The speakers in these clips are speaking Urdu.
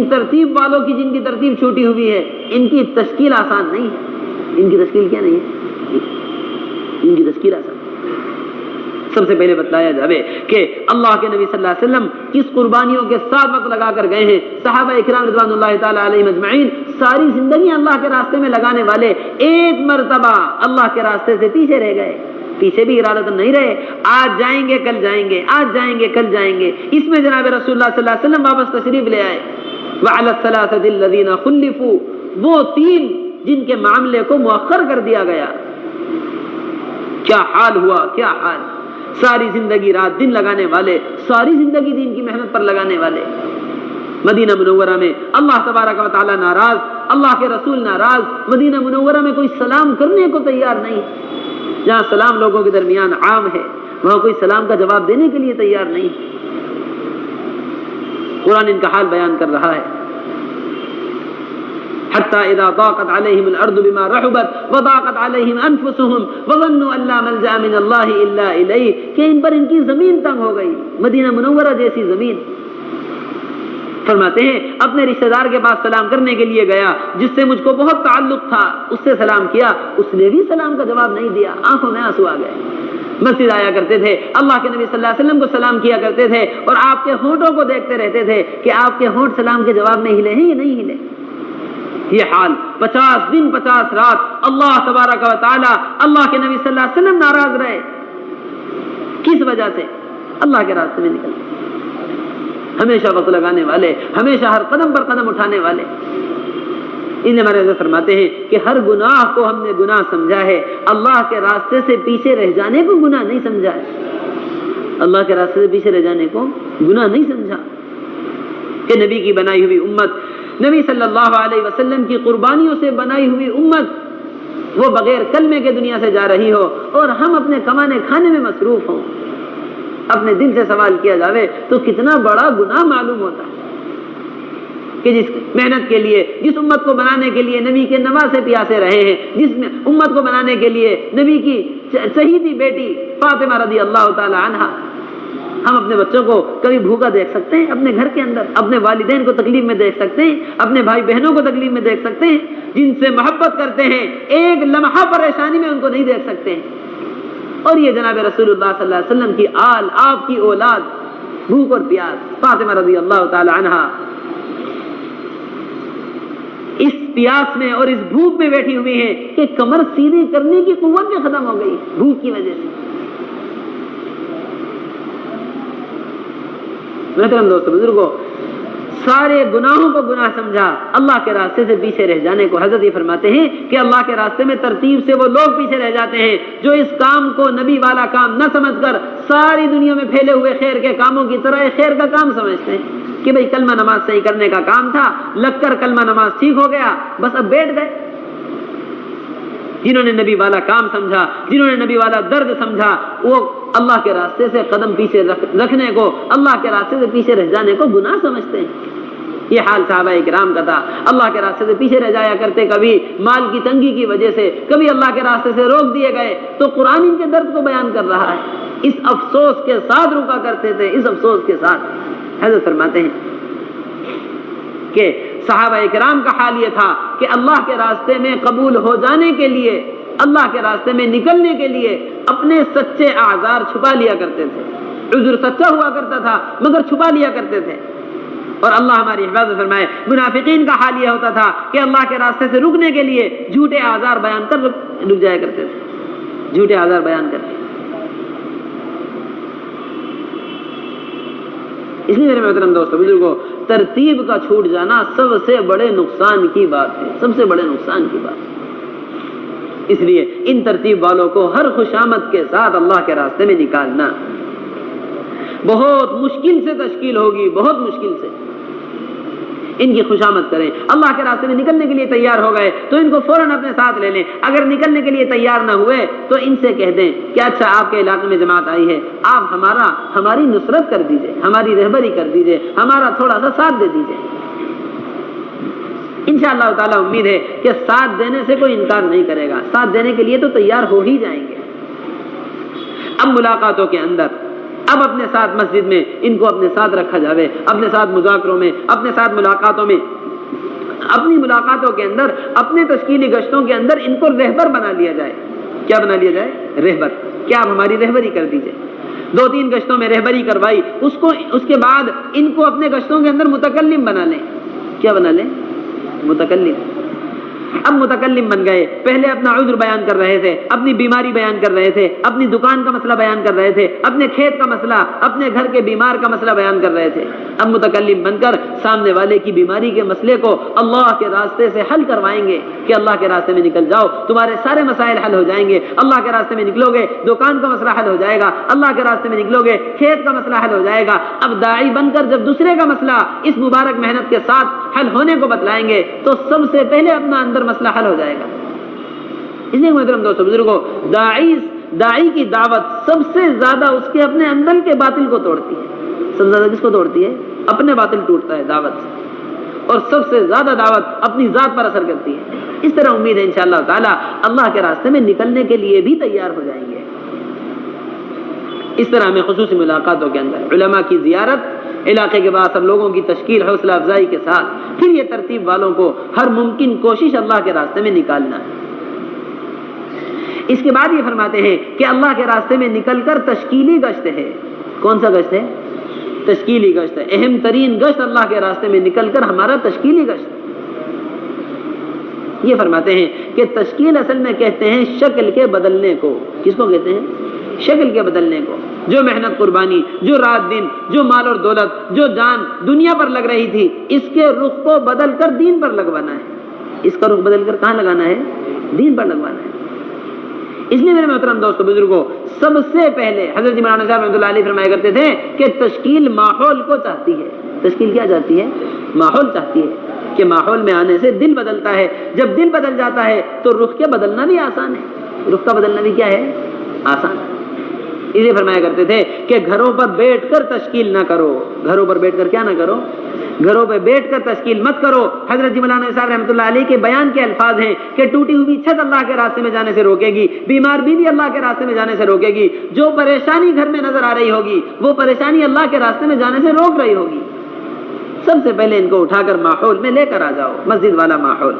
ترتیب والوں کی جن کی ترتیب چھوٹی ہوئی ہے ان کی تشکیل آسان نہیں ہے. ان کی تشکیل کیا نہیں ہے؟ ان کی تشکیل آسان. سب سے پہلے بتلایا جاوے کہ اللہ کے نبی صلی اللہ علیہ وسلم کس قربانیوں کے ساتھ وقت لگا کر گئے ہیں. صحابہ اکرام رضوان اللہ تعالی علیہم اجمعین ساری زندگی اللہ کے راستے میں لگانے والے ایک مرتبہ اللہ کے راستے سے پیچھے رہ گئے. پیچھے بھی ارادت نہیں رہے. آج جائیں گے کل جائیں گے، آج جائیں گے کل جائیں گے. اس میں جناب رسول اللہ صلی اللہ علیہ وسلم واپس تشریف لے آئے. وعلی الثلاثة الذین خلفوا، وہ تین جن کے معاملے کو مؤخر کر دیا گیا. کیا حال ہوا، کیا حال. ساری زندگی رات دن لگانے والے، ساری زندگی دین کی محنت پر لگانے والے. مدینہ منورہ میں اللہ تبارک و تعالی ناراض، اللہ کے رسول ناراض. مدینہ منورہ میں کوئی سلام کرنے کو تیار نہیں. جہاں سلام لوگوں کے درمیان عام ہے وہاں کوئی سلام کا جواب دینے کے لیے تیار نہیں. قرآن ان کا حال بیان کر رہا ہے. حتى اذا ضاقت عليهم الارض بما رحبت وضاقت عليهم انفسهم وظنوا ان لا ملجا من الله الا اليه، کہ ان پر ان کی زمین تنگ ہو گئی. مدینہ منورہ جیسی زمین. فرماتے ہیں اپنے رشتہ دار کے پاس سلام کرنے کے لیے گیا جس سے مجھ کو بہت تعلق تھا، اس سے سلام کیا، اس نے بھی سلام کا جواب نہیں دیا. آنکھوں میں آنسو آ گئے. مسجد آیا کرتے تھے، اللہ کے نبی صلی اللہ علیہ وسلم کو سلام کیا کرتے تھے اور آپ کے ہونٹوں کو دیکھتے رہتے تھے کہ آپ کے ہونٹ سلام کے جواب میں ہلے ہیں یا نہیں ہلے. یہ حال 50 دن 50 رات اللہ تبارک و تعالی اللہ کے نبی صلی اللہ علیہ وسلم ناراض رہے. کس وجہ سے؟ اللہ کے راستے میں نکل ہمیشہ وقت لگانے والے، ہمیشہ ہر قدم پر قدم اٹھانے والے. ان ہمارے حضرت فرماتے ہیں کہ ہر گناہ کو ہم نے گناہ سمجھا ہے، اللہ کے راستے سے پیچھے رہ جانے کو گناہ نہیں سمجھا ہے. اللہ کے راستے سے پیچھے رہ جانے کو گناہ نہیں سمجھا. کہ نبی کی بنائی ہوئی امت، نبی صلی اللہ علیہ وسلم کی قربانیوں سے بنائی ہوئی امت وہ بغیر کلمے کے دنیا سے جا رہی ہو اور ہم اپنے کمانے کھانے میں مصروف ہوں. اپنے دل سے سوال کیا جاوے تو کتنا بڑا گناہ معلوم ہوتا ہے کہ جس محنت کے لیے، جس امت کو بنانے کے لیے نبی کے نواسے پیاسے رہے ہیں، جس امت کو بنانے کے لیے نبی کی شہیدی بیٹی فاطمہ رضی اللہ تعالی عنہا، ہم اپنے بچوں کو کبھی بھوکا دیکھ سکتے ہیں اپنے گھر کے اندر؟ اپنے والدین کو تکلیف میں دیکھ سکتے ہیں؟ اپنے بھائی بہنوں کو تکلیف میں دیکھ سکتے ہیں؟ جن سے محبت کرتے ہیں ایک لمحہ پریشانی میں ان کو نہیں دیکھ سکتے ہیں. اور یہ جناب رسول اللہ صلی اللہ علیہ وسلم کی آل، آپ کی اولاد، بھوک اور پیاس. فاطمہ رضی اللہ تعالی عنہا اس پیاس میں اور اس بھوک میں بیٹھی ہوئی ہیں کہ کمر سیدھی کرنے کی قوت بھی ختم ہو گئی بھوک کی وجہ سے. محترم دوستو بزرگوں، سارے گناہوں کو گناہ سمجھا، اللہ کے راستے سے پیچھے رہ جانے کو. حضرت یہ فرماتے ہیں کہ اللہ کے راستے میں ترتیب سے وہ لوگ پیچھے رہ جاتے ہیں جو اس کام کو نبی والا کام نہ سمجھ کر ساری دنیا میں پھیلے ہوئے خیر کے کاموں کی طرح خیر کا کام سمجھتے ہیں کہ بھئی کلمہ نماز صحیح کرنے کا کام تھا، لگ کر کلمہ نماز ٹھیک ہو گیا، بس اب بیٹھ گئے. جنہوں نے نبی والا کام سمجھا، جنہوں نے نبی والا درد سمجھا، وہ اللہ کے راستے سے قدم پیچھے رکھنے کو، اللہ کے راستے سے پیچھے رہ جانے کو گناہ سمجھتے ہیں. یہ حال صحابہ کرام کا تھا. اللہ کے راستے سے پیچھے رہ جایا کرتے، کبھی مال کی تنگی کی وجہ سے، کبھی اللہ کے راستے سے روک دیے گئے. تو قرآن ان کے درد کو بیان کر رہا ہے. اس افسوس کے ساتھ رکا کرتے تھے، اس افسوس کے ساتھ. حضرت فرماتے ہیں کہ صحابہ کرام کا حال یہ تھا کہ اللہ کے راستے میں قبول ہو جانے کے لیے، اللہ کے راستے میں نکلنے کے لیے اپنے سچے اعذار چھپا لیا کرتے تھے. عذر سچا ہوا کرتا تھا مگر چھپا لیا کرتے تھے. اور اللہ ہماری حفاظت فرمائے. منافقین کا حال یہ ہوتا تھا کہ اللہ کے راستے سے رکنے کے لیے جھوٹے اعذار بیان کر رک جایا کرتے تھے، جھوٹے اعذار بیان کرتے. اس لیے میرے محترم دوستو بزرگوں، ترتیب کا چھوٹ جانا سب سے بڑے نقصان کی بات ہے، سب سے بڑے نقصان کی بات ہے. اس لیے ان ترتیب والوں کو ہر خوشامد کے ساتھ اللہ کے راستے میں نکالنا بہت مشکل سے تشکیل ہوگی، بہت مشکل سے. ان کی خوشامد کریں. اللہ کے راستے میں نکلنے کے لیے تیار ہو گئے تو ان کو فوراً اپنے ساتھ لے لیں. اگر نکلنے کے لیے تیار نہ ہوئے تو ان سے کہہ دیں کہ اچھا آپ کے علاقے میں جماعت آئی ہے، آپ ہماری نصرت کر دیجئے، ہماری رہبری کر دیجئے، ہمارا تھوڑا سا ساتھ دے دیجئے. انشاءاللہ تعالی امید ہے کہ ساتھ دینے سے کوئی انکار نہیں کرے گا. ساتھ دینے کے لیے تو تیار ہو ہی جائیں گے. اب ملاقاتوں کے اندر اب اپنے ساتھ مسجد میں ان کو اپنے ساتھ رکھا جاوے، اپنے ساتھ مذاکروں میں، اپنے ساتھ ملاقاتوں میں، اپنی ملاقاتوں کے اندر، اپنے تشکیلی گشتوں کے اندر ان کو رہبر بنا لیا جائے۔ کیا بنا لیا جائے؟ رہبر۔ کیا آپ ہماری رہبری کر دیجئے؟ 2-3 گشتوں میں رہبری کروائی، اس کے بعد ان کو اپنے گشتوں کے اندر متکلم بنا لیں۔ کیا بنا لیں؟ متکلم۔ اب متکلم بن گئے، پہلے اپنا عذر بیان کر رہے تھے، اپنی بیماری بیان کر رہے تھے، اپنی دکان کا مسئلہ بیان کر رہے تھے، اپنے کھیت کا مسئلہ، اپنے گھر کے بیمار کا مسئلہ بیان کر رہے تھے۔ اب متکلم بن کر سامنے والے کی بیماری کے مسئلے کو اللہ کے راستے سے حل کروائیں گے کہ اللہ کے راستے میں نکل جاؤ، تمہارے سارے مسائل حل ہو جائیں گے۔ اللہ کے راستے میں نکلو گے، دکان کا مسئلہ حل ہو جائے گا۔ اللہ کے راستے میں نکلو گے، کھیت کا مسئلہ حل ہو جائے گا۔ اب داعی بن کر جب دوسرے کا مسئلہ اس مبارک محنت کے ساتھ حل ہونے کو بتلائیں گے تو سب سے پہلے اپنا اندر مسئلہ حل ہو جائے گا۔ اس لیے محترم دوستو بزرگوں، داعی کی دعوت سب سے زیادہ اس کے اپنے اندر کے باطل کو توڑتی ہے۔ سب سے زیادہ کس کو توڑتی ہے؟ اپنے باطل ٹوٹتا ہے دعوت سے، اور سب سے زیادہ دعوت اپنی ذات پر اثر کرتی ہے۔ اس طرح امید ہے انشاءاللہ تعالی اللہ کے راستے میں نکلنے کے لیے بھی تیار ہو جائیں گے۔ اس طرح ہمیں خصوصی ملاقاتوں کے اندر علماء کی زیارت، علاقے کے بعد سب لوگوں کی تشکیل، حوصلہ افزائی کے ساتھ پھر یہ ترتیب والوں کو ہر ممکن کوشش اللہ کے راستے میں نکالنا ہے۔ اس کے بعد یہ فرماتے ہیں کہ اللہ کے راستے میں نکل کر تشکیلی گشت ہے۔ کون سا گشت ہے؟ تشکیلی گشت ہے۔ اہم ترین گشت اللہ کے راستے میں نکل کر ہمارا تشکیلی گشت۔ یہ فرماتے ہیں کہ تشکیل اصل میں کہتے ہیں شکل کے بدلنے کو۔ کس کو کہتے ہیں؟ شکل کے بدلنے کو۔ جو محنت قربانی، جو رات دن، جو مال اور دولت، جو جان دنیا پر لگ رہی تھی، اس کے رخ کو بدل کر دین پر لگوانا ہے۔ اس کا رخ بدل کر کہاں لگانا ہے؟ دین پر لگوانا ہے۔ اس لیے میرے محترم دوستو بزرگوں، سب سے پہلے حضرت مولانا صاحب رحمۃ اللہ علیہ فرمایا کرتے تھے کہ تشکیل ماحول کو چاہتی ہے۔ تشکیل کیا چاہتی ہے؟ ماحول چاہتی ہے کہ ماحول میں آنے سے دل بدلتا ہے۔ جب دل بدل جاتا ہے تو رخ کے بدلنا بھی آسان ہے۔ رخ کا بدلنا بھی کیا ہے؟ آسان ہے۔ اس لیے فرمایا کرتے تھے کہ گھروں پر بیٹھ کر تشکیل نہ کرو۔ گھروں پر بیٹھ کر کیا نہ کرو؟ گھروں پہ بیٹھ کر تشکیل مت کرو۔ حضرت مولانا صاحب رحمۃ اللہ علیہ کے بیان کے الفاظ ہیں کہ ٹوٹی ہوئی چھت اللہ کے راستے میں جانے سے روکے گی، بیمار بیوی اللہ کے راستے میں جانے سے روکے گی، جو پریشانی گھر میں نظر آ رہی ہوگی وہ پریشانی اللہ کے راستے میں جانے سے روک رہی ہوگی۔ سب سے پہلے ان کو اٹھا کر ماحول میں لے کر آ جاؤ، مسجد والا ماحول۔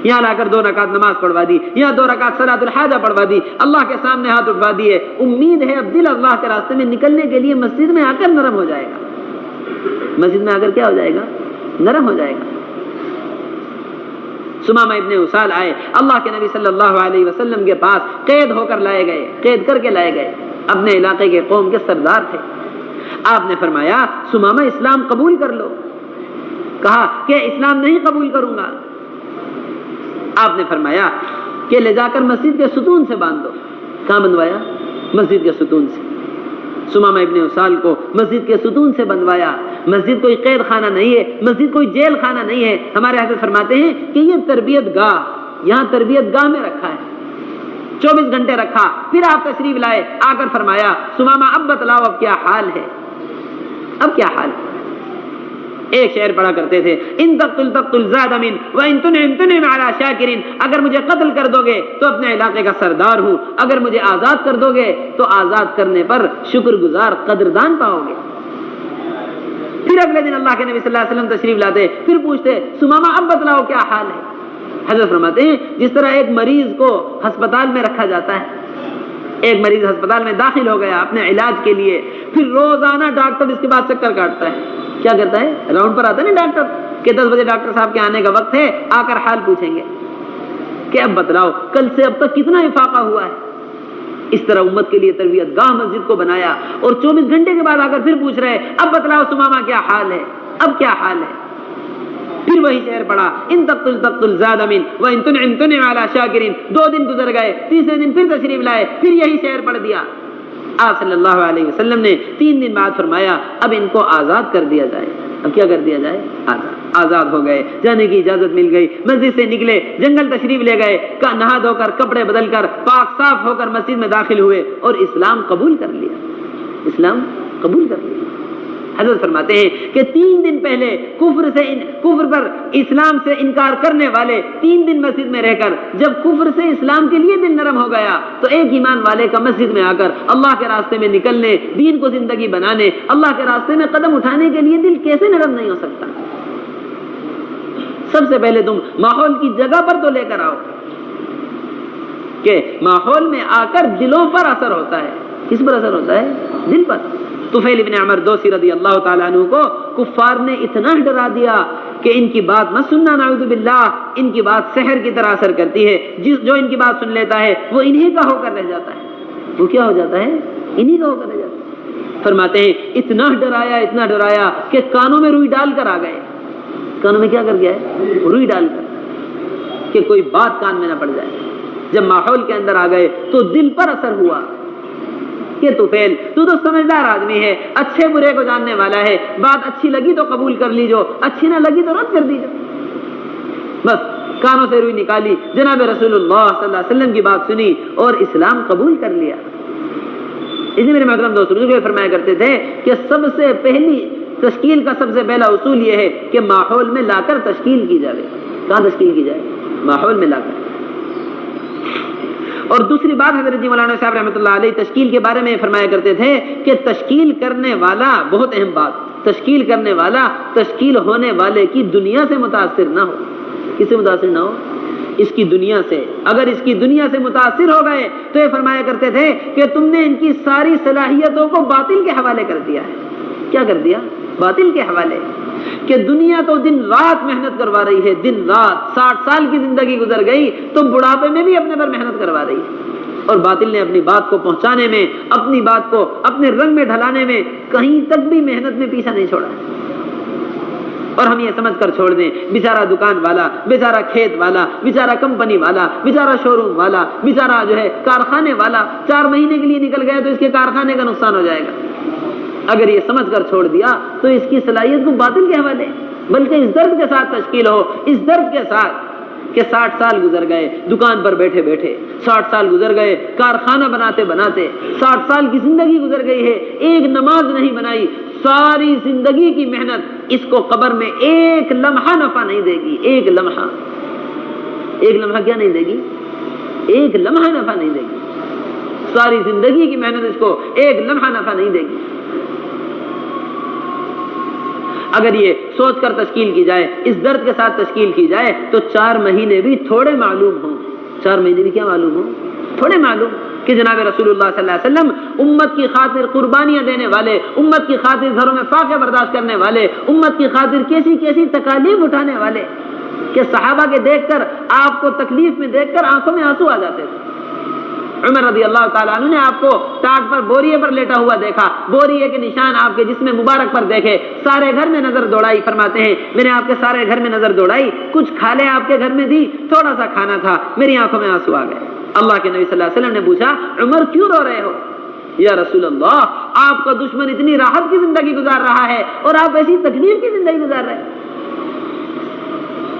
یہاں لا کر 2 رکعت نماز پڑھوا دی، یہاں 2 رکعت صلاۃ الحاجہ پڑھوا دی، اللہ کے سامنے ہاتھ اٹھوا دیے۔ امید ہے اب دل اللہ کے راستے میں نکلنے کے لیے مسجد میں آ کر نرم ہو جائے گا۔ مسجد میں آ کر کیا ہو جائے گا؟ نرم ہو جائے گا۔ سمامہ ابن اسال آئے، اللہ کے نبی صلی اللہ علیہ وسلم کے پاس قید ہو کر لائے گئے، قید کر کے لائے گئے، اپنے علاقے کے قوم کے سردار تھے۔ آپ نے فرمایا سمامہ اسلام قبول کر لو۔ کہا کہ اسلام نہیں قبول کروں گا۔ آپ نے فرمایا کہ لے جا کر مسجد کے ستون سے باندھ دو۔ کہاں بندوایا؟ مسجد کے ستون سے۔ سمامہ ابن اسال کو مسجد کے ستون سے بندوایا۔ مسجد کوئی قید خانہ نہیں ہے، مسجد کوئی جیل خانہ نہیں ہے۔ ہمارے حضرت فرماتے ہیں کہ یہ تربیت گاہ، یہاں تربیت گاہ میں رکھا ہے، 24 گھنٹے رکھا۔ پھر آپ تشریف لائے، آ کر فرمایا سمامہ اب بتلاؤ اب کیا حال ہے، اب کیا حال ہے۔ ایک شعر پڑھا کرتے تھے، ان تقتل تقتل زاد من وان تنعم تنعم علی شاکر، اگر مجھے قتل کر دو گے تو اپنے علاقے کا سردار ہوں، اگر مجھے آزاد کر دو گے تو آزاد کرنے پر شکر گزار قدردان پاؤ گے۔ پھر اگلے دن اللہ کے نبی صلی اللہ علیہ وسلم تشریف لاتے، پھر پوچھتے سمامہ اب بتلاؤ کیا حال ہے۔ حضرت فرماتے ہیں جس طرح ایک مریض کو ہسپتال میں رکھا جاتا ہے، ایک مریض ہسپتال میں داخل ہو گیا اپنے علاج کے لیے، پھر روزانہ ڈاکٹر اس کے بعد چکر کاٹتا ہے، کیا کرتا ہے؟ راؤنڈ پر آتا ہے نا ڈاکٹر کہ 10 بجے ڈاکٹر صاحب کے آنے کا وقت ہے، آ کر حال پوچھیں گے کہ اب بتلاؤ کل سے اب تک کتنا افاقہ ہوا ہے۔ اس طرح امت کے لیے تربیت گاہ مسجد کو بنایا، اور 24 گھنٹے کے بعد آ کر پھر پوچھ رہے اب بتلاؤ سمامہ کیا حال ہے، اب کیا حال ہے۔ پھر وہی شعر پڑھا، ان تقتل تقتل زاد من وان تنعم تنعم علی شاکر۔ 2 دن گزر گئے، تیسرے دن پھر تشریف لائے، پھر یہی شعر پڑھ دیا۔ آپ صلی اللہ علیہ وسلم نے 3 دن بعد فرمایا اب ان کو آزاد کر دیا جائے۔ اب کیا کر دیا جائے؟ آزاد ہو گئے، جانے کی اجازت مل گئی، مسجد سے نکلے، جنگل تشریف لے گئے، نہا دھو کر کپڑے بدل کر پاک صاف ہو کر مسجد میں داخل ہوئے اور اسلام قبول کر لیا، اسلام قبول کر لیا۔ حضرت فرماتے ہیں کہ 3 دن پہلے کفر پر اسلام سے انکار کرنے والے 3 دن مسجد میں رہ کر جب کفر سے اسلام کے لیے دل نرم ہو گیا تو ایک ایمان والے کا مسجد میں آ کر اللہ کے راستے میں نکلنے، دین کو زندگی بنانے، اللہ کے راستے میں قدم اٹھانے کے لیے دل کیسے نرم نہیں ہو سکتا؟ سب سے پہلے تم ماحول کی جگہ پر تو لے کر آؤ کہ ماحول میں آ کر دلوں پر اثر ہوتا ہے۔ کس پر اثر ہوتا ہے؟ دل پر۔ طفیل ابن عمر دوسی رضی اللہ تعالیٰ عنہ کو کفار نے اتنا ڈرا دیا کہ ان کی بات مت سننا، نعوذ باللہ، ان کی بات سحر کی طرح اثر کرتی ہے، جو ان کی بات سن لیتا ہے وہ انہی کا ہو کر رہ جاتا ہے۔ وہ کیا ہو جاتا ہے؟ انہی کا ہو کر رہ جاتا ہے۔ فرماتے ہیں اتنا ڈرایا کہ کانوں میں روئی ڈال کر آ گئے۔ کانوں میں کیا کر گیا ہے؟ روئی ڈال کر، کہ کوئی بات کان میں نہ پڑ جائے۔ جب ماحول کے اندر آ گئے تو دل پر اثر ہوا کہ طفیل تو سمجھدار آدمی ہے، اچھے برے کو جاننے والا ہے، بات اچھی لگی تو قبول کر لیجو، اچھی نہ لگی تو رد کر دیجو۔ بس کانوں سے روئی نکالی، جناب رسول اللہ صلی اللہ علیہ وسلم کی بات سنی اور اسلام قبول کر لیا۔ اس لیے میرے محترم دوستوں بزرگ فرمایا کرتے تھے کہ سب سے پہلی تشکیل کا سب سے پہلا اصول یہ ہے کہ ماحول میں لا کر تشکیل کی جائے۔ کہاں تشکیل کی جائے؟ ماحول میں لا کر۔ اور دوسری بات حضرت جی مولانا صاحب رحمۃ اللہ علیہ تشکیل کے بارے میں فرمایا کرتے تھے کہ تشکیل کرنے والا، بہت اہم بات، تشکیل کرنے والا تشکیل ہونے والے کی دنیا سے متاثر نہ ہو۔ کس سے متاثر نہ ہو؟ اس کی دنیا سے۔ اگر اس کی دنیا سے متاثر ہو گئے تو یہ فرمایا کرتے تھے کہ تم نے ان کی ساری صلاحیتوں کو باطل کے حوالے کر دیا ہے۔ کیا کر دیا؟ باطل کے حوالے۔ کہ دنیا تو دن رات محنت کروا رہی ہے، دن رات 60 سال کی زندگی گزر گئی تو بڑھاپے میں بھی اپنے پر محنت کروا رہی ہے، اور باطل نے اپنی بات کو پہنچانے میں، اپنی بات کو اپنے رنگ میں ڈھلانے میں کہیں تک بھی محنت میں پیچھا نہیں چھوڑا۔ اور ہم یہ سمجھ کر چھوڑ دیں بیچارہ دکان والا، بیچارہ کھیت والا، بیچارہ کمپنی والا، بیچارہ شو روم والا، بیچارہ جو ہے کارخانے والا 4 مہینے کے لیے نکل گیا تو اس کے کارخانے کا نقصان ہو جائے گا۔ اگر یہ سمجھ کر چھوڑ دیا تو اس کی صلاحیت کو باطل کے حوالے، بلکہ اس درد کے ساتھ تشکیل ہو، اس درد کے ساتھ کہ 60 سال گزر گئے دکان پر بیٹھے بیٹھے، 60 سال گزر گئے کارخانہ بناتے بناتے، 60 سال کی زندگی گزر گئی ہے، ایک نماز نہیں بنائی، ساری زندگی کی محنت اس کو قبر میں ایک لمحہ نفع نہیں دے گی۔ ایک لمحہ کیا نہیں دے گی؟ ایک لمحہ نفع نہیں دے گی۔ ساری زندگی کی محنت اس کو ایک لمحہ نفع نہیں دے گی۔ اگر یہ سوچ کر تشکیل کی جائے، اس درد کے ساتھ تشکیل کی جائے تو 4 مہینے بھی تھوڑے معلوم ہوں۔ 4 مہینے بھی کیا معلوم ہوں؟ تھوڑے معلوم کہ جناب رسول اللہ صلی اللہ علیہ وسلم امت کی خاطر قربانیاں دینے والے، امت کی خاطر گھروں میں فاقے برداشت کرنے والے، امت کی خاطر کیسی کیسی تکالیف اٹھانے والے، کہ صحابہ کے دیکھ کر، آپ کو تکلیف میں دیکھ کر آنکھوں میں آنسو آ جاتے تھے۔ عمر رضی اللہ تعالیٰ عنہ نے آپ کو ٹاٹ پر بوریے پر لیٹا ہوا دیکھا، بوریے کے نشان آپ کے جسم مبارک پر دیکھے، سارے گھر میں نظر دوڑائی۔ فرماتے ہیں میں نے آپ کے سارے گھر میں نظر دوڑائی، کچھ کھالے آپ کے گھر میں دی، تھوڑا سا کھانا تھا، میری آنکھوں میں آنسو آ گئے۔ اللہ کے نبی صلی اللہ علیہ وسلم نے پوچھا عمر کیوں رو رہے ہو؟ یا رسول اللہ آپ کا دشمن اتنی راحت کی زندگی گزار رہا ہے اور آپ ایسی تکلیف کی زندگی گزار رہے ہیں۔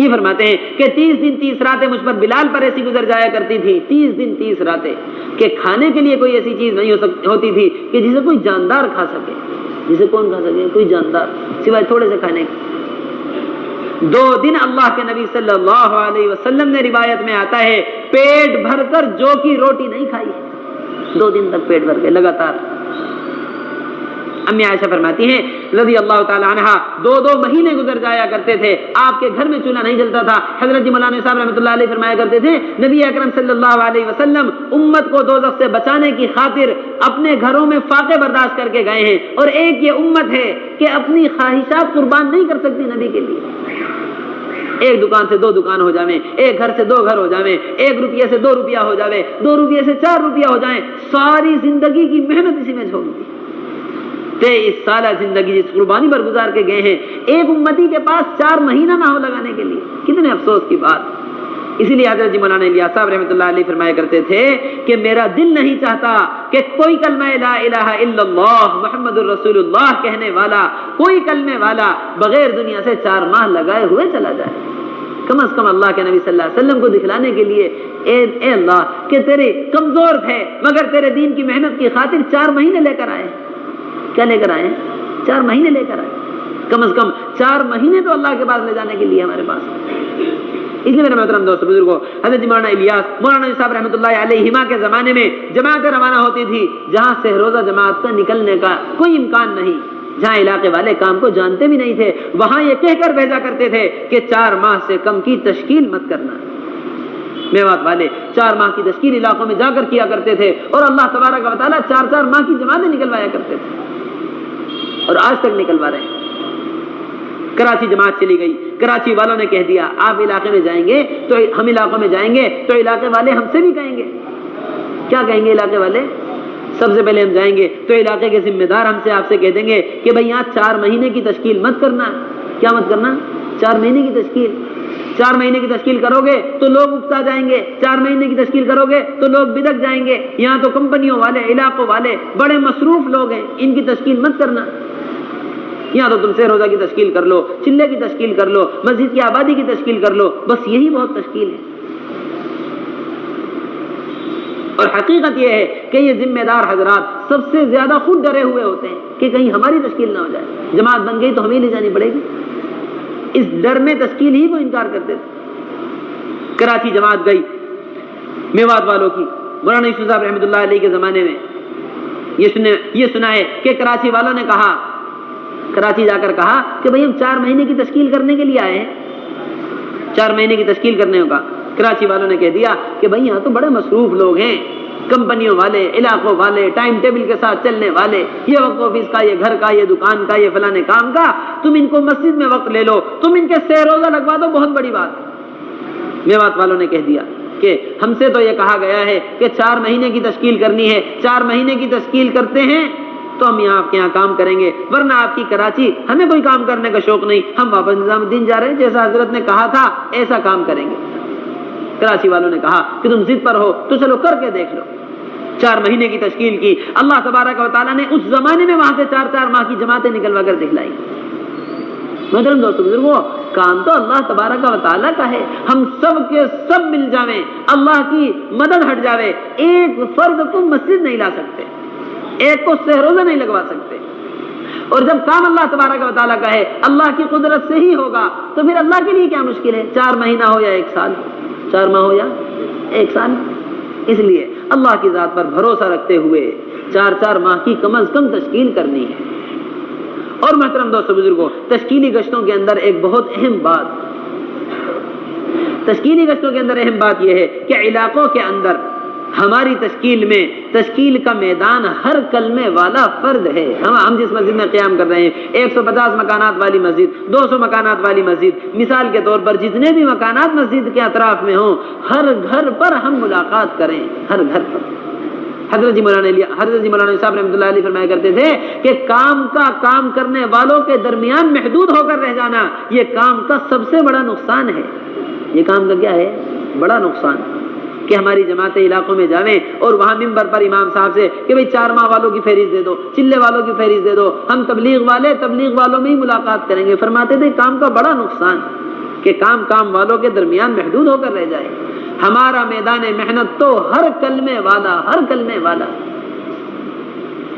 یہ فرماتے ہیں کہ 30 دن 30 راتیں مجھ پر بلال پر ایسی گزر جایا کرتی تھی، 30 دن 30 راتیں، کہ کھانے کے لیے کوئی ایسی چیز نہیں ہوتی تھی کہ جسے کوئی جاندار کھا سکے۔ جسے کون کھا سکے؟ کوئی جاندار، سوائے تھوڑے سے کھانے کے۔ 2 دن اللہ کے نبی صلی اللہ علیہ وسلم نے روایت میں آتا ہے پیٹ بھر کر جو کی روٹی نہیں کھائی ہے، 2 دن تک پیٹ بھر کے لگاتار۔ امی عائشہ فرماتی ہیں رضی اللہ تعالی عنہ 2 مہینے گزر جایا کرتے تھے، آپ کے گھر میں چولہا نہیں جلتا تھا۔ حضرت جی مولانا صاحب رحمۃ اللہ علیہ فرمایا کرتے تھے نبی اکرم صلی اللہ علیہ وسلم امت کو دوزخ سے بچانے کی خاطر اپنے گھروں میں فاقے برداشت کر کے گئے ہیں، اور ایک یہ امت ہے کہ اپنی خواہشات قربان نہیں کر سکتی نبی کے لیے۔ ایک دکان سے 2 دکان ہو جاویں، ایک گھر سے 2 گھر ہو جاویں، 1 روپیہ سے 2 روپیہ ہو جاوے، 2 روپیہ سے 4 روپیہ ہو جائیں، ساری زندگی کی محنت اسی میں جھونک دی۔ 23 سالہ زندگی جس قربانی پر گزار کے گئے ہیں، ایک امتی کے پاس 4 مہینہ نہ ہو لگانے کے لیے، کتنے افسوس کی بات۔ اسی لیے حضرت جی مولانا الیاس صاحب رحمۃ اللہ علیہ فرمایا کرتے تھے کہ میرا دل نہیں چاہتا کہ کوئی کلمہ لا الہ الا اللہ محمد الرسول اللہ کہنے والا، کوئی کلمے والا بغیر دنیا سے 4 ماہ لگائے ہوئے چلا جائے۔ کم از کم اللہ کے نبی صلی اللہ علیہ وسلم کو دکھلانے کے لیے اے اللہ کہ تیرے کمزور تھے مگر تیرے دین کی محنت کی خاطر 4 مہینے لے کر آئے۔ کیا لے کر آئے؟ 4 مہینے لے کر آئے، کم از کم 4 مہینے تو اللہ کے پاس لے جانے کے لیے ہمارے پاس۔ اس لیے میرے محترم دوست بزرگوں، حضرت مولانا الیاس مولانا صاحب رحمۃ اللہ علیہما کے زمانے میں جماعتیں روانہ ہوتی تھی جہاں سے روزہ جماعت کا نکلنے کا کوئی امکان نہیں، جہاں علاقے والے کام کو جانتے بھی نہیں تھے، وہاں یہ کہہ کر بھیجا کرتے تھے کہ 4 ماہ سے کم کی تشکیل مت کرنا۔ میوات والے 4 ماہ کی تشکیل علاقوں میں جا کر کیا کرتے تھے، اور اللہ تبارک و تعالیٰ 4 ماہ کی جماعتیں نکلوایا کرتے تھے، اور آج تک نکلوا رہے ہیں۔ کراچی جماعت چلی گئی، کراچی والوں نے کہہ دیا آپ علاقے میں جائیں گے تو ہم علاقوں میں جائیں گے تو علاقے والے ہم سے بھی کہیں گے، کیا کہیں گے علاقے والے؟ سب سے پہلے ہم جائیں گے تو علاقے کے ذمہ دار ہم سے آپ سے کہہ دیں گے کہ بھائی یہاں 4 مہینے کی تشکیل مت کرنا۔ کیا مت کرنا؟ 4 مہینے کی تشکیل۔ 4 مہینے کی تشکیل کرو گے تو لوگ اکتا جائیں گے، 4 مہینے کی تشکیل کرو گے تو لوگ بدک جائیں گے، یہاں تو کمپنیوں والے علاقوں والے بڑے مصروف لوگ ہیں، ان کی تشکیل مت کرنا۔ یہاں تو تم سے روزہ کی تشکیل کر لو، چلے کی تشکیل کر لو، مسجد کی آبادی کی تشکیل کر لو، بس یہی بہت تشکیل ہے۔ اور حقیقت یہ ہے کہ یہ ذمہ دار حضرات سب سے زیادہ خود ڈرے ہوئے ہوتے ہیں کہ کہیں ہماری تشکیل نہ ہو جائے، جماعت بن گئی تو ہمیں لے جانی پڑے گی، اس ڈر میں تشکیل ہی کو انکار کرتے تھے۔ کراچی جماعت گئی میوات والوں کی، مولانا یوسف صاحب رحمۃ اللہ علیہ کے زمانے میں یہ سنا ہے کہ کراچی والوں نے کہا، کراچی جا کر کہا کہ بھئی ہم 4 مہینے کی تشکیل کرنے کے لیے آئے ہیں، 4 مہینے کی تشکیل کرنے ہوگا۔ کراچی والوں نے کہہ دیا کہ بھئی یہاں تو بڑے مصروف لوگ ہیں، کمپنیوں والے، علاقوں والے، ٹائم ٹیبل کے ساتھ چلنے والے، یہ وقت آفس کا، یہ گھر کا، یہ دکان کا، یہ فلانے کام کا، تم ان کو مسجد میں وقت لے لو، تم ان کے سہ روزہ لگوا دو، بہت بڑی بات۔ میوات والوں نے کہہ دیا کہ ہم سے تو یہ کہا گیا ہے کہ 4 مہینے کی تشکیل کرنی ہے، 4 مہینے کی تشکیل کرتے ہیں تو ہم یہاں آپ کے یہاں کام کریں گے، ورنہ آپ کی کراچی ہمیں کوئی کام کرنے کا شوق نہیں، ہم واپس نظام الدین جا رہے ہیں، جیسا حضرت نے کہا تھا ایسا کام کریں گے۔ کراچی والوں نے کہا کہ تم ضد پر ہو تو چلو کر کے دیکھ لو۔ 4 مہینے کی تشکیل کی، اللہ تبارک و تعالیٰ نے اس زمانے میں وہاں سے 4 ماہ کی جماعتیں نکلوا کر دکھلائی۔ محترم دوستو بزرگوں، کام تو اللہ تبارک و تعالیٰ کا ہے، ہم سب کے سب مل جاویں، اللہ کی مدد ہٹ جاوے، ایک فرد کو مسجد نہیں لا سکتے، ایک کو سہ روزہ نہیں لگوا سکتے۔ اور جب کام اللہ تبارک و تعالیٰ کا ہے، اللہ کی قدرت سے ہی ہوگا، تو پھر اللہ کے لیے کیا مشکل ہے؟ 4 مہینہ ہو یا 1 سال، 4 ماہ ہو یا 1 سال۔ اس لیے اللہ کی ذات پر بھروسہ رکھتے ہوئے 4 ماہ کی کم از کم تشکیل کرنی ہے۔ اور محترم دوستو بزرگوں، تشکیلی گشتوں کے اندر ایک بہت اہم بات یہ ہے کہ علاقوں کے اندر ہماری تشکیل میں تشکیل کا میدان ہر کلمے والا فرد ہے۔ ہم جس مسجد میں قیام کر رہے ہیں، 150 مکانات والی مسجد، 200 مکانات والی مسجد، مثال کے طور پر جتنے بھی مکانات مسجد کے اطراف میں ہوں، ہر گھر پر ہم ملاقات کریں، ہر گھر پر۔ حضرت جی مولانا صاحب رحمۃ اللہ علیہ فرمایا کرتے تھے کہ کام کرنے والوں کے درمیان محدود ہو کر رہ جانا یہ کام کا سب سے بڑا نقصان ہے۔ یہ کام کا کیا ہے؟ بڑا نقصان، کہ ہماری جماعتیں علاقوں میں جاویں اور وہاں ممبر پر امام صاحب سے کہ بھئی 4 ماہ والوں کی فہرست دے دو، چلے والوں کی فہرست دے دو، ہم تبلیغ والوں میں ہی ملاقات کریں گے۔ فرماتے تھے کام کا بڑا نقصان کہ کام والوں کے درمیان محدود ہو کر رہ جائے۔ ہمارا میدان محنت تو ہر کلمے والا،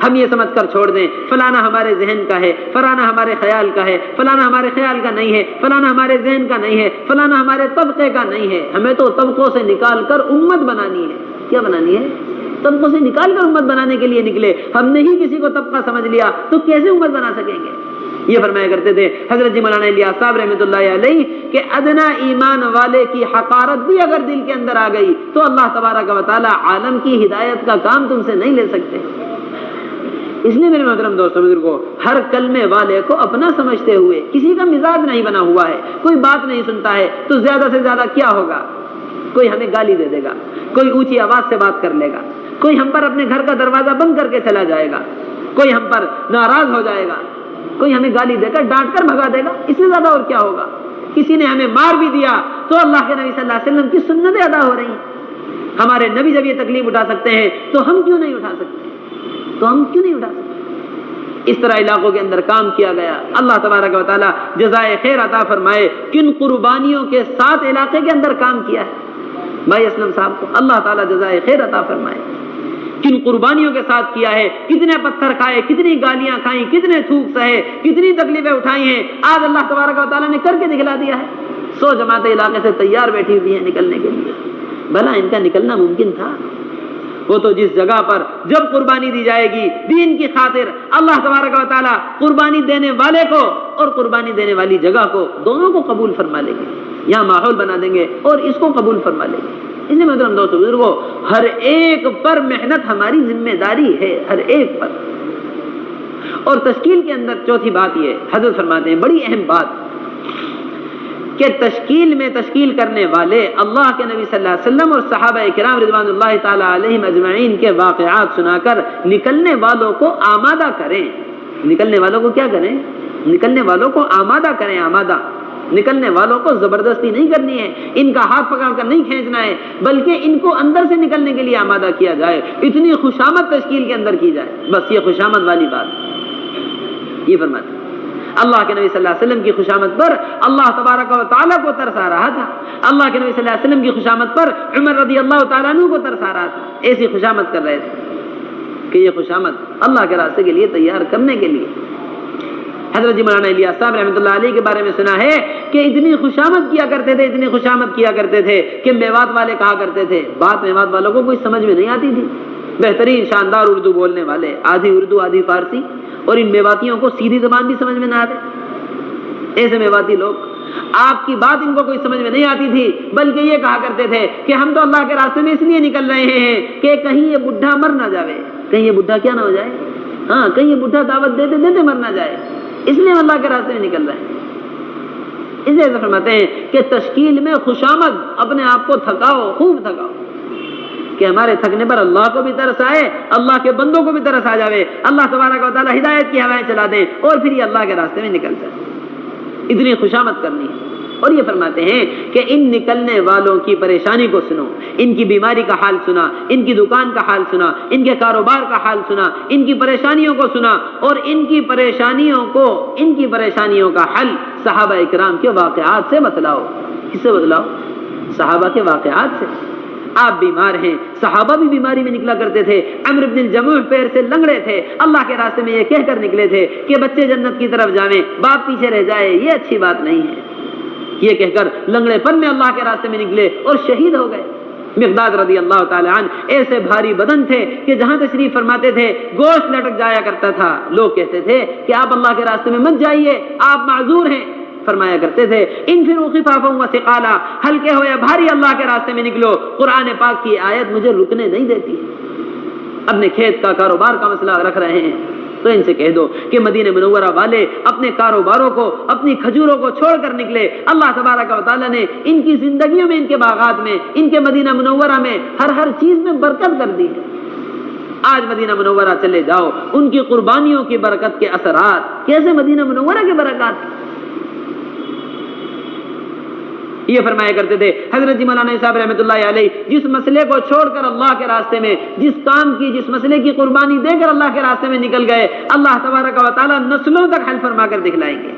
ہم یہ سمجھ کر چھوڑ دیں فلانا ہمارے ذہن کا ہے، فلانا ہمارے خیال کا ہے، فلانا ہمارے خیال کا نہیں ہے، فلانا ہمارے ذہن کا نہیں ہے، فلانا ہمارے طبقے کا نہیں ہے۔ ہمیں تو طبقوں سے نکال کر امت بنانی ہے۔ کیا بنانی ہے؟ طبقوں سے نکال کر امت بنانے کے لیے نکلے۔ ہم نے ہی کسی کو طبقہ سمجھ لیا تو کیسے امت بنا سکیں گے؟ یہ فرمایا کرتے تھے حضرت جی مولانا الیاس صاحب رحمۃ اللہ علیہ کہ ادنا ایمان والے کی حقارت بھی اگر دل کے اندر آ گئی تو اللہ تبارک و تعالی عالم کی ہدایت کا کام تم سے نہیں لے سکتے۔ اس لیے میرے محترم دوستوں بزرگوں، ہر کلمے والے کو اپنا سمجھتے ہوئے، کسی کا مزاج نہیں بنا ہوا ہے، کوئی بات نہیں سنتا ہے تو زیادہ سے زیادہ کیا ہوگا؟ کوئی ہمیں گالی دے دے گا، کوئی اونچی آواز سے بات کر لے گا، کوئی ہم پر اپنے گھر کا دروازہ بند کر کے چلا جائے گا، کوئی ہم پر ناراض ہو جائے گا، کوئی ہمیں گالی دے کر ڈانٹ کر بھگا دے گا۔ اس سے زیادہ اور کیا ہوگا؟ کسی نے ہمیں مار بھی دیا تو اللہ کے نبی صلی اللہ علیہ وسلم کی سنتیں ادا ہو رہی ہیں۔ ہمارے نبی جب یہ تکلیف اٹھا سکتے ہیں تو ہم کیوں نہیں اٹھا سکتے؟ اس طرح علاقوں کے اندر کام کیا گیا۔ اللہ تبارک و تعالی جزائے خیر عطا فرمائے۔ کن قربانیوں کے ساتھ علاقے کے اندر کام کیا ہے بھائی اسلم صاحب کو، اللہ تعالی جزائے خیر عطا فرمائے۔ کن قربانیوں کے ساتھ کیا ہے، کتنے پتھر کھائے، کتنی گالیاں کھائیں، کتنے تھوک سہے، کتنی تکلیفیں اٹھائی ہیں، آج اللہ تبارک و تعالیٰ نے کر کے دکھلا دیا ہے۔ 100 جماعتیں علاقے سے تیار بیٹھی ہوئی ہیں نکلنے کے لیے۔ بھلا ان کا نکلنا ممکن تھا؟ وہ تو جس جگہ پر جب قربانی دی جائے گی دین کی خاطر، اللہ تبارک و تعالیٰ قربانی دینے والے کو اور قربانی دینے والی جگہ کو دونوں کو قبول فرما لیں گے، یہاں ماحول بنا دیں گے اور اس کو قبول فرما لیں گے۔ اس لیے محترم دوستو بزرگوں، ہر ایک پر محنت ہماری ذمہ داری ہے، ہر ایک پر۔ اور تشکیل کے اندر چوتھی بات یہ حضرت فرماتے ہیں، بڑی اہم بات، کہ تشکیل میں تشکیل کرنے والے اللہ کے نبی صلی اللہ علیہ وسلم اور صحابہ کرام رضوان اللہ تعالی علیہم اجمعین کے واقعات سنا کر نکلنے والوں کو آمادہ کریں۔ نکلنے والوں کو کیا کریں؟ نکلنے والوں کو آمادہ کریں، آمادہ۔ نکلنے والوں کو زبردستی نہیں کرنی ہے، ان کا ہاتھ پکڑ کر نہیں کھینچنا ہے، بلکہ ان کو اندر سے نکلنے کے لیے آمادہ کیا جائے، اتنی خوشامد تشکیل کے اندر کی جائے۔ بس یہ خوشامد والی بات یہ فرماتے ہیں۔ اللہ کے نبی صلی اللہ علیہ وسلم کی خوشامد پر اللہ تبارک و تعالیٰ کو ترس آ رہا تھا، اللہ کے نبی صلی اللہ علیہ وسلم کی خوشامد پر عمر رضی اللہ تعالیٰ عنہ کو ترس آ رہا تھا۔ ایسی خوشامد کر رہے تھے کہ یہ خوشامد اللہ کے راستے کے لیے تیار کرنے کے لیے۔ حضرت جی مولانا الیاس صاحب رحمۃ اللہ علیہ کے بارے میں سنا ہے کہ اتنی خوشامد کیا کرتے تھے، اتنی خوشامد کیا کرتے تھے کہ میوات والے کہا کرتے تھے، بات میوات والوں کو کوئی سمجھ میں نہیں آتی تھی، بہترین شاندار اردو بولنے والے، آدھی اردو آدھی فارسی، اور ان میواتیوں کو سیدھی زبان بھی سمجھ میں نہ آتے۔ ایسے میواتی لوگ، آپ کی بات ان کو کوئی سمجھ میں نہیں آتی تھی، بلکہ یہ کہا کرتے تھے کہ ہم تو اللہ کے راستے میں اس لیے نکل رہے ہیں کہ کہیں یہ بڈھا مر نہ جائے، کہیں یہ بڈھا کیا نہ ہو جائے، ہاں کہیں یہ بڈھا دعوت دیتے دیتے مر نہ جائے، اس لیے ہم اللہ کے راستے میں نکل رہے ہیں۔ اس لیے فرماتے ہیں کہ تشکیل میں خوشامد، اپنے آپ کو تھکاؤ، خوب تھکاؤ، کہ ہمارے تھکنے پر اللہ کو بھی ترس آئے، اللہ کے بندوں کو بھی ترس آ جائے، اللہ تبارک و تعالیٰ ہدایت کی ہوائیں چلا دیں اور پھر یہ اللہ کے راستے میں نکل جائے۔ اتنی خوشامد کرنی ہے۔ اور یہ فرماتے ہیں کہ ان نکلنے والوں کی پریشانی کو سنو، ان کی بیماری کا حال سنا، ان کی دکان کا حال سنا، ان کے کاروبار کا حال سنا، ان کی پریشانیوں کو سنا، اور ان کی پریشانیوں کا حل صحابہ اکرام کے واقعات سے بتلاؤ۔ کس سے بتلاؤ؟ صحابہ کے واقعات سے۔ آپ بیمار ہیں، صحابہ بھی بیماری میں نکلا کرتے تھے، عمرو بن الجموح پیر سے لنگڑے تھے، اللہ کے راستے میں یہ کہہ کر نکلے تھے کہ بچے جنت کی طرف جاویں، باپ پیچھے رہ جائے، یہ اچھی بات نہیں ہے، یہ کہہ کر لنگڑے پن میں اللہ کے راستے میں نکلے اور شہید ہو گئے۔ مقداد رضی اللہ تعالی عنہ ایسے بھاری بدن تھے کہ جہاں تشریف فرماتے تھے گوشت لٹک جایا کرتا تھا، لوگ کہتے تھے کہ آپ اللہ کے راستے میں مت جائیے، آپ معذور ہیں، فرمایا کرتے تھے انفروا خفافا وثقالا، ہلکے ہو یا بھاری اللہ کے راستے میں نکلو۔ قرآن پاک کی آیت مجھے رکنے نہیں دیتی۔ اپنے کھیت کا کاروبار کا مسئلہ رکھ رہے ہیں تو ان سے کہہ دو کہ مدینہ منورہ والے اپنے کاروباروں کو، اپنی کھجوروں کو چھوڑ کر نکلے، اللہ تبارک و تعالیٰ نے ان کی زندگیوں میں، ان کے باغات میں، ان کے مدینہ منورہ میں ہر چیز میں برکت کر دی ہے۔ آج مدینہ منورہ چلے جاؤ، ان کی قربانیوں کی برکت کے اثرات کیسے مدینہ منورہ کے برکات۔ یہ فرمایا کرتے تھے حضرت جی مولانا صاحب رحمۃ اللہ علیہ، جس مسئلے کو چھوڑ کر اللہ کے راستے میں، جس کام کی، جس مسئلے کی قربانی دے کر اللہ کے راستے میں نکل گئے، اللہ تبارک و تعالیٰ نسلوں تک حل فرما کر دکھلائیں گے۔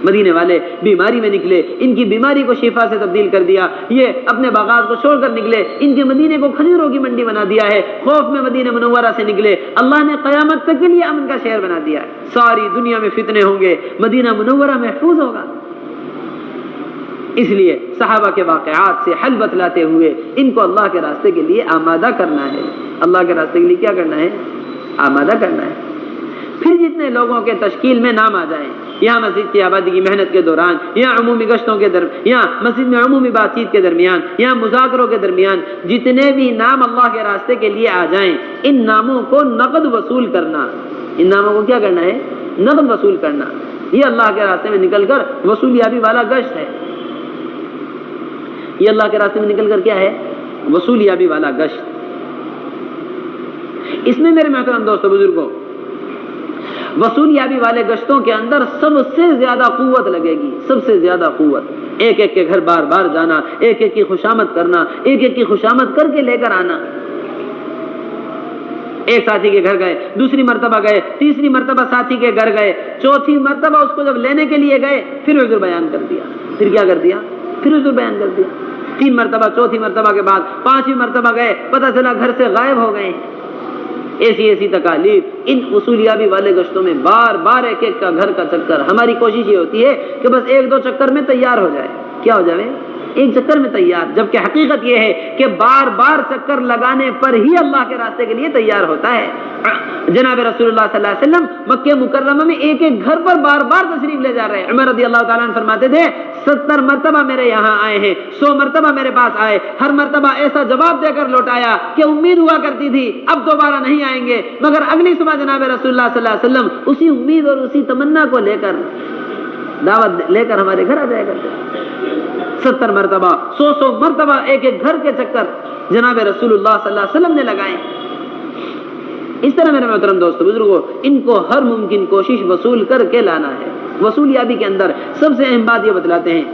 مدینے والے بیماری میں نکلے، ان کی بیماری کو شفا سے تبدیل کر دیا، یہ اپنے باغات کو چھوڑ کر نکلے، ان کے مدینے کو کھجوروں کی منڈی بنا دیا ہے، خوف میں مدینہ منورہ سے نکلے، اللہ نے قیامت تک کے لیے امن کا شہر بنا دیا ہے، ساری دنیا میں فتنے ہوں گے، مدینہ منورہ محفوظ ہوگا۔ اس لیے صحابہ کے واقعات سے حل بتلاتے ہوئے ان کو اللہ کے راستے کے لیے آمادہ کرنا ہے، اللہ کے راستے کے لیے کیا کرنا ہے؟ آمادہ کرنا ہے۔ پھر جتنے لوگوں کے تشکیل میں نام آ جائیں، یہاں مسجد کی آبادی کی محنت کے دوران، یا عمومی گشتوں کے درمیان، یا مسجد میں عمومی بات چیت کے درمیان، یا مذاکروں کے درمیان، جتنے بھی نام اللہ کے راستے کے لیے آ جائیں، ان ناموں کو نقد وصول کرنا، ان ناموں کو کیا کرنا ہے؟ نقد وصول کرنا۔ یہ اللہ کے راستے میں نکل کر وصولیابی والا گشت ہے، یہ اللہ کے راستے میں نکل کر کیا ہے؟ وصولیابی والا گشت۔ اس میں میرے محترم دوستو بزرگوں، وصولیابی والے گشتوں کے اندر سب سے زیادہ قوت لگے گی، سب سے زیادہ قوت، ایک ایک کے گھر بار بار جانا، ایک ایک کی خوشامد کرنا، ایک ایک کی خوشامد کر کے لے کر آنا۔ ایک ساتھی کے گھر گئے، دوسری مرتبہ گئے، تیسری مرتبہ ساتھی کے گھر گئے، چوتھی مرتبہ اس کو جب لینے کے لیے گئے پھر عذر بیان کر دیا، پھر کیا کر دیا؟ پھر عذر بیان کر دیا۔ تین مرتبہ، چوتھی مرتبہ کے بعد پانچویں مرتبہ گئے، پتہ چلا گھر سے غائب ہو گئے، ایسی تکالیف ان وصولیابی والے گشتوں میں بار بار ایک ایک کا گھر کا چکر. ہماری کوشش یہ ہوتی ہے کہ بس ایک دو چکر میں تیار ہو جائے. کیا ہو جائے؟ ایک چکر میں تیار. جبکہ حقیقت یہ ہے کہ بار بار چکر لگانے پر ہی اللہ کے راستے کے لیے تیار ہوتا ہے. جناب رسول اللہ صلی اللہ علیہ وسلم مکہ مکرمہ میں ایک ایک گھر پر بار بار تشریف لے جا رہے ہیں. عمر رضی اللہ تعالیٰ عنہ فرماتے تھے 70 مرتبہ میرے یہاں آئے ہیں, 100 مرتبہ میرے پاس آئے, ہر مرتبہ ایسا جواب دے کر لوٹایا کہ امید ہوا کرتی تھی اب دوبارہ نہیں آئیں گے, مگر اگلی صبح جناب رسول اللہ صلی اللہ علیہ وسلم اسی امید اور اسی تمنا کو لے کر دعوت لے کر ہمارے گھر آ جایا کرتے. 70 مرتبہ 100 مرتبہ ایک ایک گھر کے چکر جناب رسول اللہ صلی اللہ علیہ وسلم نے لگائے. اس طرح میرے محترم دوستو بزرگوں, ان کو ہر ممکن کوشش وصول کر کے لانا ہے. وصولیابی کے اندر سب سے اہم بات یہ بتلاتے ہیں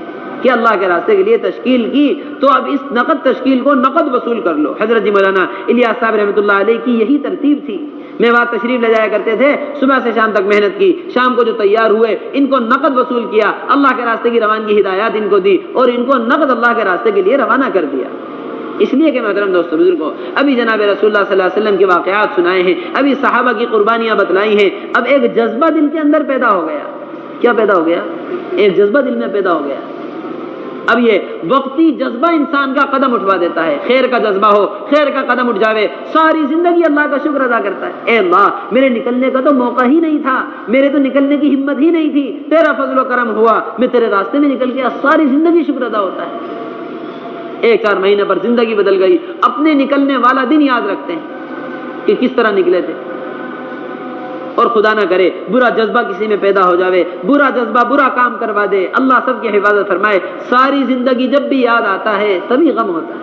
کہ اللہ کے راستے کے لیے تشکیل کی تو اب اس نقد تشکیل کو نقد وصول کر لو. حضرت مولانا الیاس صاحب رحمۃ اللہ علیہ کی یہی ترتیب تھی. میوات تشریف لے جایا کرتے تھے, صبح سے شام تک محنت کی, شام کو جو تیار ہوئے ان کو نقد وصول کیا, اللہ کے راستے کی روانگی ہدایات ان کو دی اور ان کو نقد اللہ کے راستے کے لیے روانہ کر دیا. اس لیے کہ محترم دوستو بزرگوں, ابھی جناب رسول اللہ صلی اللہ علیہ وسلم کے واقعات سنائے ہیں, ابھی صحابہ کی قربانیاں بتلائی ہیں. اب ایک جذبہ دل کے اندر پیدا ہو گیا. کیا پیدا ہو گیا؟ ایک جذبہ دل میں پیدا ہو گیا. اب یہ وقتی جذبہ انسان کا قدم اٹھوا دیتا ہے. خیر کا جذبہ ہو, خیر کا قدم اٹھ جاوے, ساری زندگی اللہ کا شکر ادا کرتا ہے. اے اللہ, میرے نکلنے کا تو موقع ہی نہیں تھا, میرے تو نکلنے کی ہمت ہی نہیں تھی, تیرا فضل و کرم ہوا, میں تیرے راستے میں نکل گیا. ساری زندگی شکر ادا ہوتا ہے. 1-4 مہینے پر زندگی بدل گئی. اپنے نکلنے والا دن یاد رکھتے ہیں کہ کس طرح نکلے تھے. اور خدا نہ کرے برا جذبہ کسی میں پیدا ہو جاوے, برا جذبہ برا کام کروا دے, اللہ سب کی حفاظت فرمائے. ساری زندگی جب بھی یاد آتا ہے تبھی غم ہوتا ہے.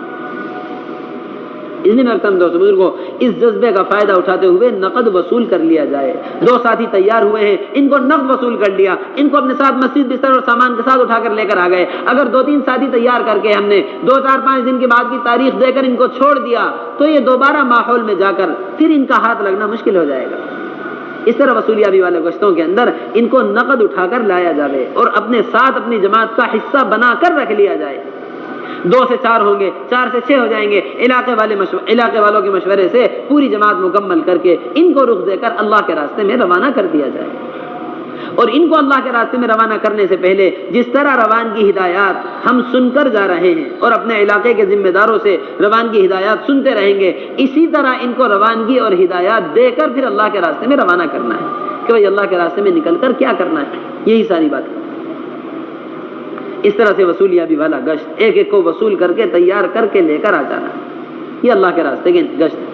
اس لیے میرے دوستو بزرگوں, اس جذبے کا فائدہ اٹھاتے ہوئے نقد وصول کر لیا جائے. 2 ساتھی تیار ہوئے ہیں, ان کو نقد وصول کر لیا, ان کو اپنے ساتھ مسجد بستر اور سامان کے ساتھ اٹھا کر لے کر آ گئے. اگر 2-3 ساتھی تیار کر کے ہم نے 2-4-5 دن کے بعد کی تاریخ دے کر ان کو چھوڑ دیا تو یہ دوبارہ ماحول میں جا کر پھر ان کا ہاتھ لگنا مشکل ہو جائے گا. اس طرح وصولیابی والے گشتوں کے اندر ان کو نقد اٹھا کر لایا جائے اور اپنے ساتھ اپنی جماعت کا حصہ بنا کر رکھ لیا جائے. 2 سے 4 ہوں گے, 4 سے 6 ہو جائیں گے. علاقے والوں کے مشورے سے پوری جماعت مکمل کر کے ان کو رخ دے کر اللہ کے راستے میں روانہ کر دیا جائے. اور ان کو اللہ کے راستے میں روانہ کرنے سے پہلے جس طرح روانگی ہدایات ہم سن کر جا رہے ہیں اور اپنے علاقے کے ذمہ داروں سے روانگی ہدایات سنتے رہیں گے, اسی طرح ان کو روانگی اور ہدایات دے کر پھر اللہ کے راستے میں روانہ کرنا ہے کہ بھائی اللہ کے راستے میں نکل کر کیا کرنا ہے. یہی ساری بات ہے. اس طرح سے وصولیابی والا گشت, ایک ایک کو وصول کر کے تیار کر کے لے کر آ جانا, یہ اللہ کے راستے کے گشت.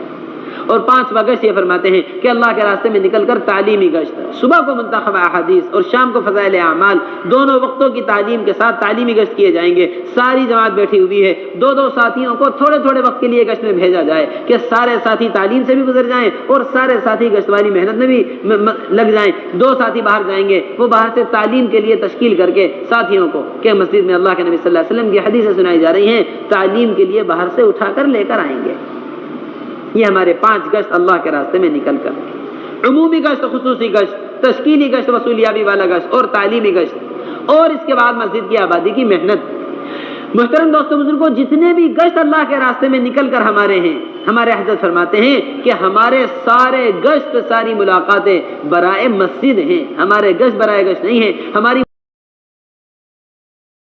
اور 5واں گشت یہ فرماتے ہیں کہ اللہ کے راستے میں نکل کر تعلیمی گشت. صبح کو منتخب احادیث اور شام کو فضائل اعمال, دونوں وقتوں کی تعلیم کے ساتھ تعلیمی گشت کیے جائیں گے. ساری جماعت بیٹھی ہوئی ہے, 2-2 ساتھیوں کو تھوڑے تھوڑے وقت کے لیے گشت میں بھیجا جائے کہ سارے ساتھی تعلیم سے بھی گزر جائیں اور سارے ساتھی گشت والی محنت میں بھی لگ جائیں. 2 ساتھی باہر جائیں گے, وہ باہر سے تعلیم کے لیے تشکیل کر کے ساتھیوں کو کہ مسجد میں اللہ کے نبی صلی اللہ علیہ وسلم کی حدیثیں سنائی جا رہی ہیں, تعلیم کے لیے باہر سے اٹھا کر لے کر آئیں گے. یہ ہمارے 5 گشت اللہ کے راستے میں نکل کر, عمومی گشت, خصوصی گشت, تشکیلی گشت, وصولیابی والا گشت اور تعلیمی گشت, اور اس کے بعد مسجد کی آبادی کی محنت. محترم دوستوں بزرگوں, جتنے بھی گشت اللہ کے راستے میں نکل کر ہمارے ہیں, ہمارے حضرت فرماتے ہیں کہ ہمارے سارے گشت, ساری ملاقاتیں برائے مسجد ہیں. ہمارے گشت برائے گشت نہیں ہیں. ہماری